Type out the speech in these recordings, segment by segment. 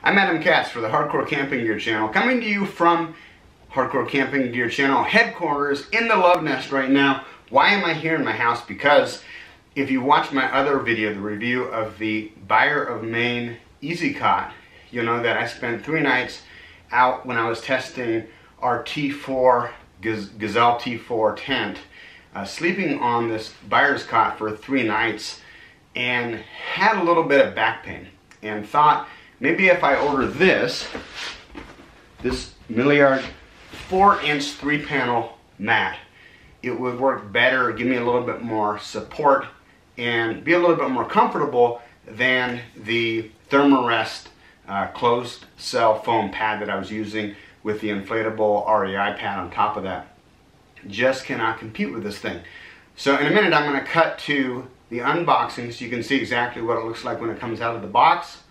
I'm Adam Katz for the Hardcore Camping Gear channel, coming to you from Hardcore Camping Gear channel headquarters in the Love Nest right now. Why am I here in my house? Because if you watch my other video, the review of the Byer of Maine Easy Cot, you'll know that I spent 3 nights out when I was testing our T4 Gazelle T4 tent, sleeping on this Byer's cot for 3 nights, and had a little bit of back pain, and thought maybe if I order this Milliard 4-inch 3-panel mat, it would work better, give me a little bit more support, and be a little bit more comfortable than the Thermarest closed cell foam pad that I was using with the inflatable REI pad on top of that. Just cannot compete with this thing. So in a minute I'm going to cut to the unboxing so you can see exactly what it looks like when it comes out of the box.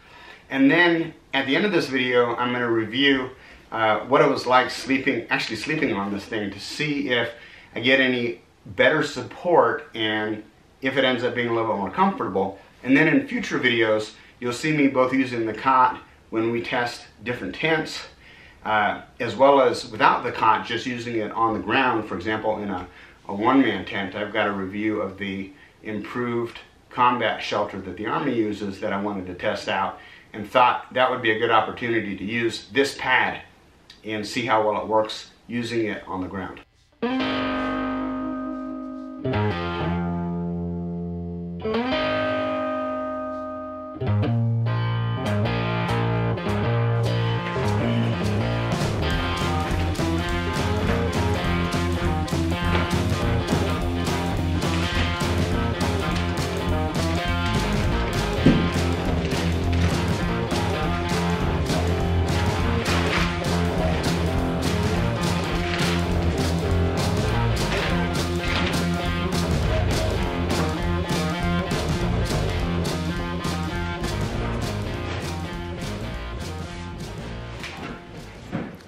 And then at the end of this video I'm going to review what it was like actually sleeping on this thing, to see if I get any better support and if it ends up being a little bit more comfortable. And then in future videos you'll see me both using the cot when we test different tents, as well as without the cot, just using it on the ground. For example, in a one-man tent, I've got a review of the improved combat shelter that the Army uses that I wanted to test out, and thought that would be a good opportunity to use this pad and see how well it works using it on the ground.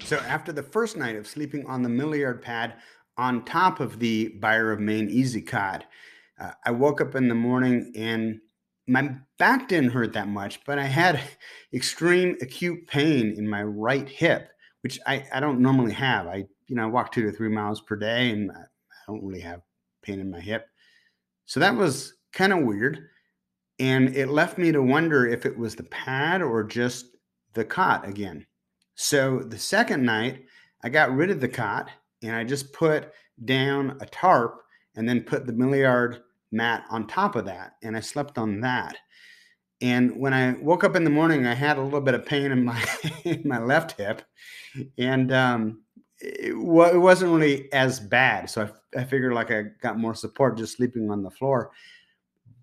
So after the first night of sleeping on the Milliard pad on top of the Byer of Maine Easy Cot, I woke up in the morning and my back didn't hurt that much, but I had extreme acute pain in my right hip, which I don't normally have. I walk 2 to 3 miles per day and I don't really have pain in my hip. So that was kind of weird. And it left me to wonder if it was the pad or just the cot again. So the second night, I got rid of the cot and I just put down a tarp and then put the Milliard mat on top of that, and I slept on that. And when I woke up in the morning, I had a little bit of pain in my in my left hip, and it wasn't really as bad. So I figured like I got more support just sleeping on the floor.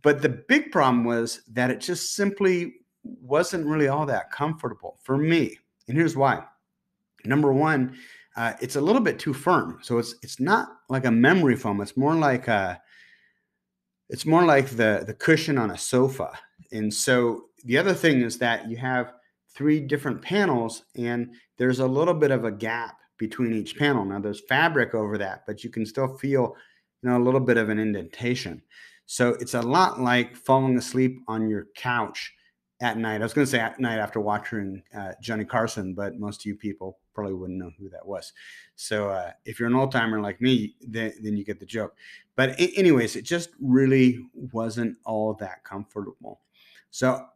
But the big problem was that it just simply wasn't really all that comfortable for me. And here's why. Number one, it's a little bit too firm. So it's not like a memory foam. It's more like the cushion on a sofa. And so the other thing is that you have 3 different panels and there's a little bit of a gap between each panel. Now there's fabric over that, but you can still feel, a little bit of an indentation. So it's a lot like falling asleep on your couch at night. I was going to say at night after watching Johnny Carson, but most of you people probably wouldn't know who that was. So if you're an old timer like me, then you get the joke. But anyways, it just really wasn't all that comfortable. So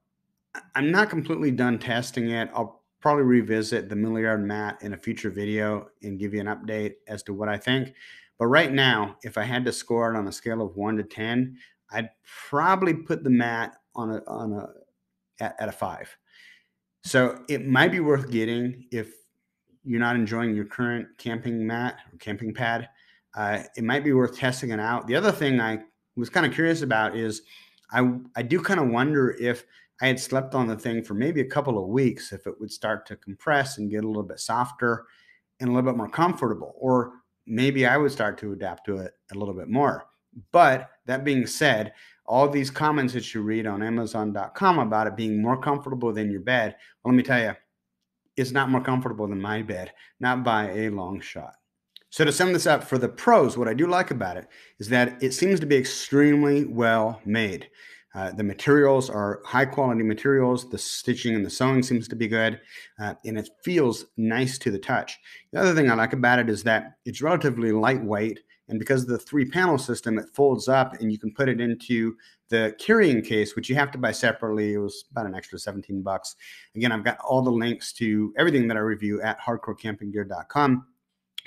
I'm not completely done testing it. I'll probably revisit the Milliard mat in a future video and give you an update as to what I think. But right now, if I had to score it on a scale of 1 to 10, I'd probably put the mat at a 5. So it might be worth getting if you're not enjoying your current camping mat or camping pad. It might be worth testing it out. The other thing I was kind of curious about is I do kind of wonder if I had slept on the thing for maybe a couple of weeks, if it would start to compress and get a little bit softer and a little bit more comfortable, or maybe I would start to adapt to it a little bit more. But that being said, all these comments that you read on Amazon.com about it being more comfortable than your bed, well, let me tell you, it's not more comfortable than my bed, not by a long shot. So to sum this up, for the pros, what I do like about it is that it seems to be extremely well made. The materials are high quality materials. The stitching and the sewing seems to be good, and it feels nice to the touch. The other thing I like about it is that it's relatively lightweight, and because of the 3-panel system, it folds up and you can put it into the carrying case, which you have to buy separately. It was about an extra 17 bucks. Again, I've got all the links to everything that I review at hardcorecampinggear.com.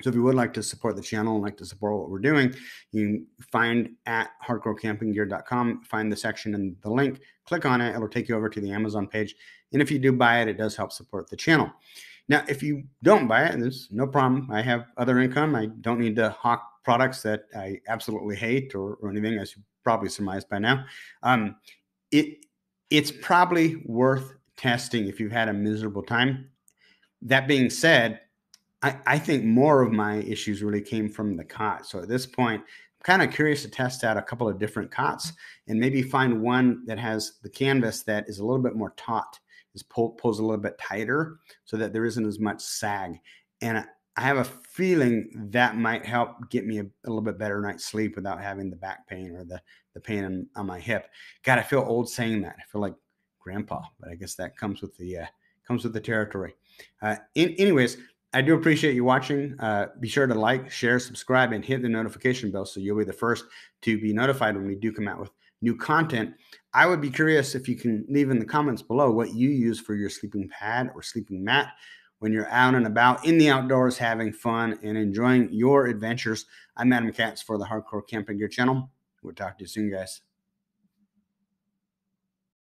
So if you would like to support the channel and like to support what we're doing, you can find at hardcorecampinggear.com, find the section and the link, click on it. It'll take you over to the Amazon page. And if you do buy it, it does help support the channel. Now, if you don't buy it, there's no problem. I have other income. I don't need to hawk products that I absolutely hate or anything, as you probably surmised by now. It's probably worth testing if you've had a miserable time. That being said, I think more of my issues really came from the cot. So at this point, I'm kind of curious to test out a couple of different cots and maybe find one that has the canvas that is a little bit more taut, pulls a little bit tighter so that there isn't as much sag. And I have a feeling that might help get me a little bit better night's sleep without having the back pain or the pain on my hip. God, I feel old saying that. I feel like grandpa, but I guess that comes with the territory. Anyways, I do appreciate you watching. Be sure to like, share, subscribe, and hit the notification bell so you'll be the first to be notified when we do come out with new content. I would be curious if you can leave in the comments below what you use for your sleeping pad or sleeping mat when you're out and about in the outdoors having fun and enjoying your adventures. I'm Adam Katz for the Hardcore Camping Gear channel. We'll talk to you soon, guys.